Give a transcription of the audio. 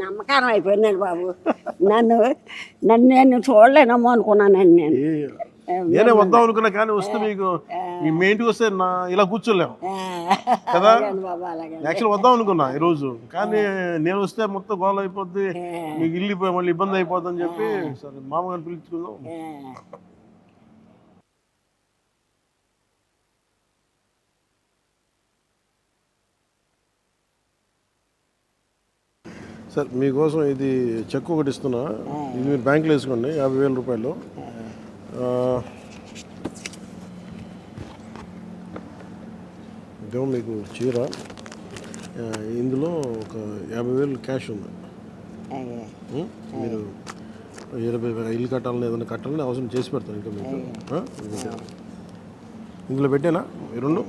నమ్మకారం అయిపోయినాడు బాబు. నన్ను నన్ను నేను చూడలేనమ్మో అనుకున్నానండి నేను. నేనే వద్దాం అనుకున్నా కానీ వస్తే మీకు మీ ఇంటికి వస్తే ఇలా కూర్చోలేము కదా. యాక్చువల్ వద్దాం అనుకున్నా ఈరోజు, కానీ నేను వస్తే మొత్తం గోల అయిపోద్ది, మీకు ఇల్లు మళ్ళీ ఇబ్బంది అయిపోద్ది అని చెప్పి సరే మామగారిని పిలుచుకుందాం. సార్ మీకోసం ఇది చెక్ ఒకటి ఇస్తున్నా, ఇది మీరు బ్యాంకులో వేసుకోండి 50,000 రూపాయలు. ఇదేమో మీకు చీర, ఇందులో ఒక 50,000 క్యాష్ ఉంది. మీరు 20,000 ఇల్లు కట్టాలని ఏదైనా కట్టాలని అవసరం చేసి పెడతాను ఇంకా మీకు. ఇందులో పెట్టానా ఈ రెండు?